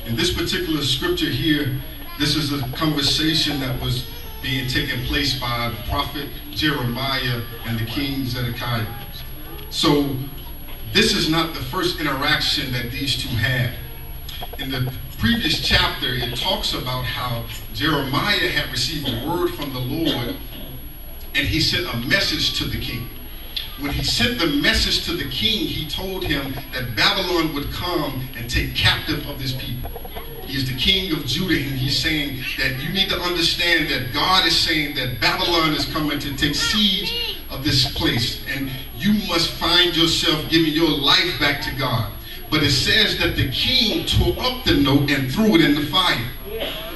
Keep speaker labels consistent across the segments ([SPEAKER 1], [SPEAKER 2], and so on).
[SPEAKER 1] In this particular scripture here, this is a conversation that was being taken place by the prophet Jeremiah and the king Zedekiah. So this is not the first interaction that these two had. In the previous chapter, it talks about how Jeremiah had received a word from the Lord, and he sent a message to the king. When he sent the message to the king, he told him that Babylon would come and take captive of his people. He is the king of Judah, and he's saying that you need to understand that God is saying that Babylon is coming to take siege of this place, and you must find yourself giving your life back to God. But it says that the king tore up the note and threw it in the fire.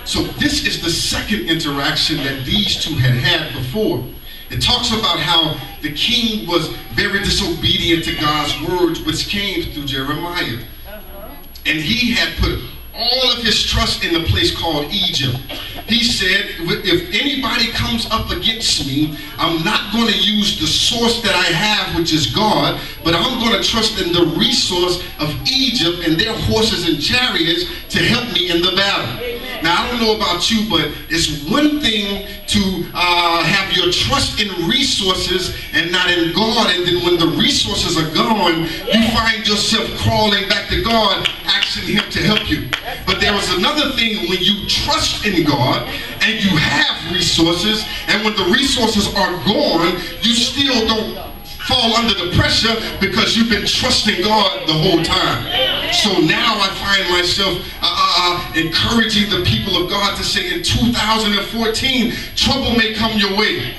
[SPEAKER 1] So this is the second interaction that these two had before. It talks about how the king was very disobedient to God's words, which came through Jeremiah. And he had put all of his trust in a place called Egypt. He said, if anybody comes up against me, I'm not going to use the source that I have, which is God, but I'm going to trust in the resource of Egypt and their horses and chariots to help me in the battle. Now, I don't know about you, but it's one thing to have your trust in resources and not in God, and then when the resources are gone, you find yourself crawling back to God, asking him to help you. But there is another thing when you trust in God and you have resources, and when the resources are gone, you still don't fall under the pressure because you've been trusting God the whole time. So now I find myself encouraging the people of God to say in 2014, trouble may come your way.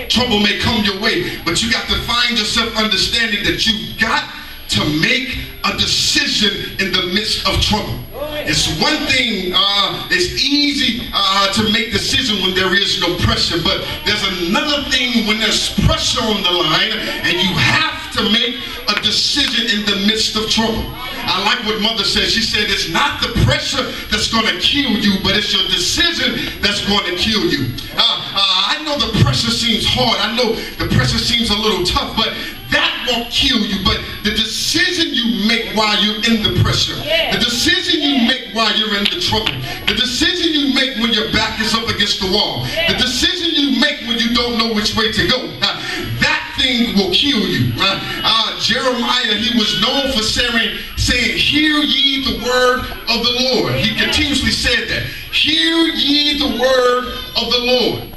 [SPEAKER 1] Trouble may come your way, but you got to find yourself understanding that you've got to make a decision in the midst of trouble. It's one thing, it's easy to make decisions when there is no pressure, but there's another thing when there's pressure on the line and you have to make a decision in the midst of trouble. I like what Mother said. She said it's not the pressure that's going to kill you, but it's your decision that's going to kill you. I know the pressure seems hard. I know the pressure seems a little tough, but that won't kill you. But the decision you make while you're in the pressure, the decision you make while you're in the trouble, the decision you make when your back is up against the wall, the decision you make when you don't know which way to go, that thing will kill you. Jeremiah, he was known for saying, hear ye the word of the Lord. He continuously said that. Hear ye the word of the Lord.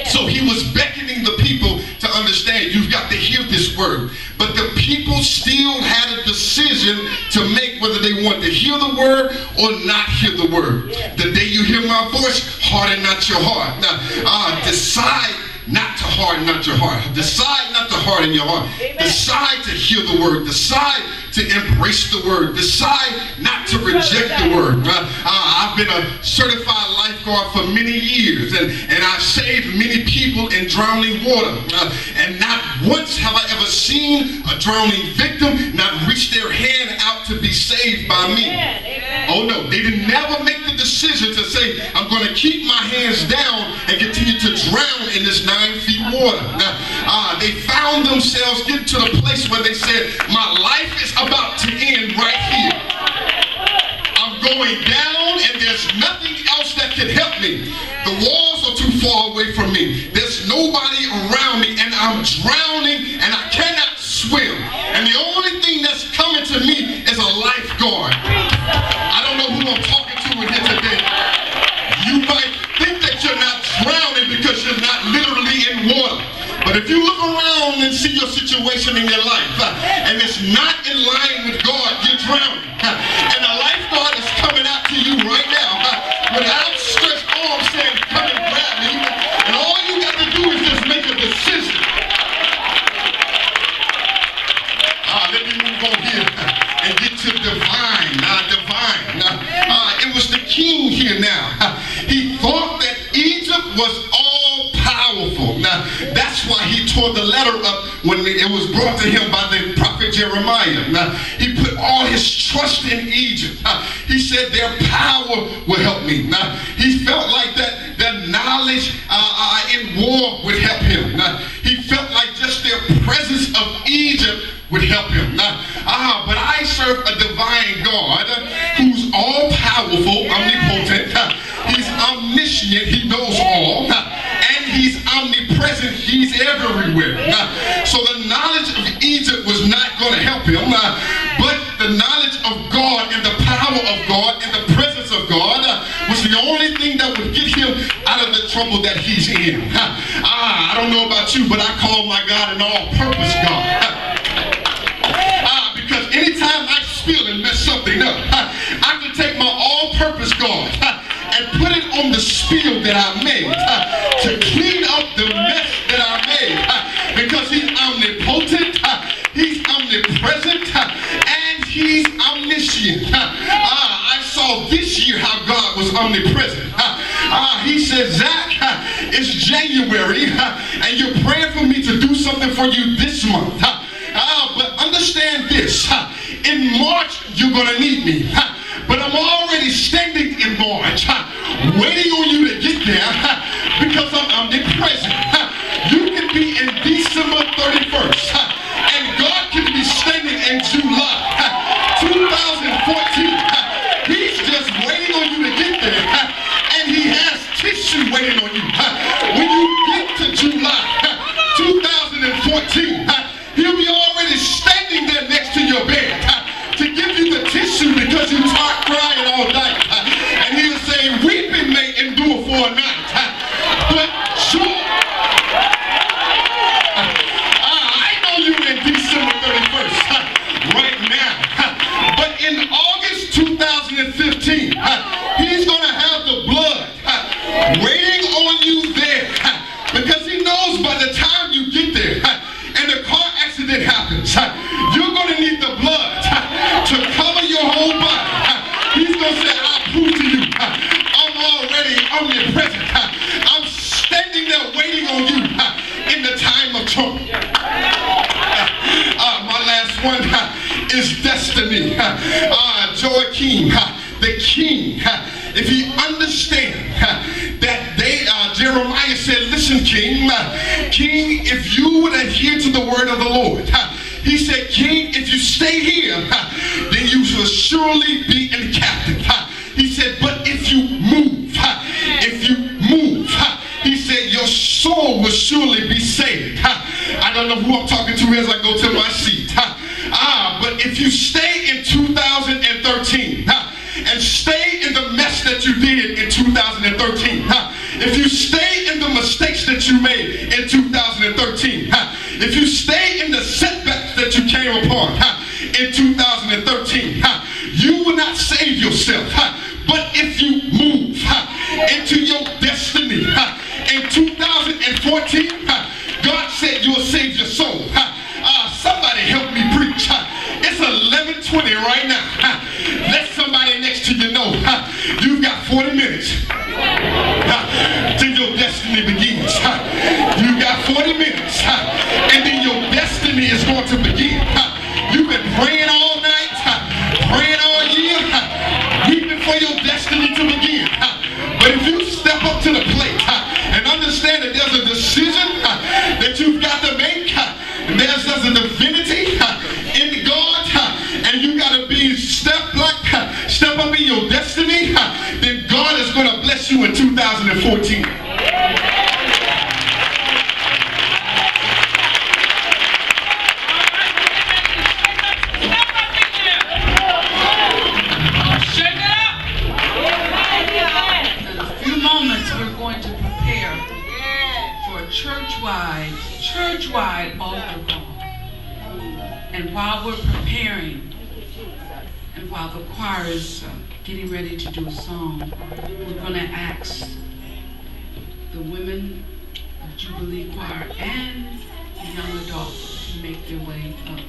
[SPEAKER 1] So he was beckoning the people to understand, you've got to hear this word. But the people still had a decision to make whether they want to hear the word or not hear the word. The day you hear my voice, harden not your heart. Now, decide not to harden not your heart. Decide not to harden your heart. Decide to hear the word. Decide to embrace the word. Decide not to reject the word. I've been a certified lifeguard for many years, and I've saved many people in drowning water. And not once have I ever seen a drowning victim not reach their hand out to be saved by me. Oh no, they didn't never make the decision to say, I'm going to keep my hands down and continue to drown in this 9 feet water. They found themselves getting to the place where they said, my life is about to end right here. I'm going down and there's nothing else that can help me. The walls are too far away from me. There's nobody around me and I'm drowning and I cannot swim. And the only thing that's coming to me is a lifeguard. I don't know who I'm talking to in here today. You might think that you're not drowning because you're not literally in water. But if you look around and see your situation in your life and it's not in line with God, you're drowning. And a lifeguard is coming out to you right now with outstretched arms saying, come and grab me. And all you got to do is just make a decision. Let me move on here and get to divine. It was the king here now. He thought that Egypt was all powerful. Now, that's why he tore the letter up when it was brought to him by the prophet Jeremiah. Now, he put all his trust in Egypt. He said their power will help me. Now, he felt like that their knowledge in war would help him. Now, he felt like just their presence of Egypt would help him. Now, but I serve a divine God who's all powerful. powerful, omnipotent. He's omniscient. He knows all. And he's omnipresent. He's everywhere. So the knowledge of Egypt was not going to help him. But the knowledge of God and the power of God and the presence of God was the only thing that would get him out of the trouble that he's in. I don't know about you, but I call my God an all-purpose God. Because anytime I spill and mess something up, I can take my all-purpose God and put it on the spill that I made to clean up the mess that I made. Because he's omnipotent, he's omnipresent, and he's omniscient. I saw this year how God was omnipresent. He said, Zach, it's January, and you're praying for me to do something for you this month. But understand this, in March you're going to need me, but I'm already standing in March, waiting on you to get there, because I'm omnipresent. You can be in December 31st, and God can be standing in July 2014. He's just waiting on you to get there, and he has tissue waiting on you. When you get to July 2014, he'll be already standing there next to your bed to give you the tissue because you start crying all night. And he'll say, weeping may endure for a night, but joy. I know you're in December 31st right now, but in August 2015, he's going to have the blood waiting on you there, because he knows by the time you get there and the car accident happens, you're going to need the blood to cover your whole body. He's going to say, I'll prove to you I'm already omnipresent. I'm standing there waiting on you in the time of trouble. My last one is destiny. Joachim, the king, if he understand that Jeremiah said, listen, king, if you would adhere to the word of the Lord, he said, king, if you stay here, then you will surely be in captive. He said, but if you move, he said, your soul will surely be saved. I don't know who I'm talking to as I go to my seat. But if you stay in 2013, and stay in the mess that you did in 2013, if you stay in the mistakes that you made in 2013, if you stay in the setbacks that you came upon in 2013, you will not save yourself. But if you move into your destiny in 2014, God said you will save your soul. Somebody help me preach. It's 11:20 right now. Let somebody next to you know you've got 40 minutes till your destiny begins. You've got 40 minutes and then your destiny is going to begin. You've been praying all night, praying all year, weeping for your destiny to begin. But if you step up to the plate and understand that there's a decision that you've got to make, there's a divinity in God, and you got to be step up in your destiny, then God is going to bless you in 2014.
[SPEAKER 2] Church-wide altar call. And while we're preparing, and while the choir is getting ready to do a song, we're going to ask the women of Jubilee Choir and the young adults to make their way up.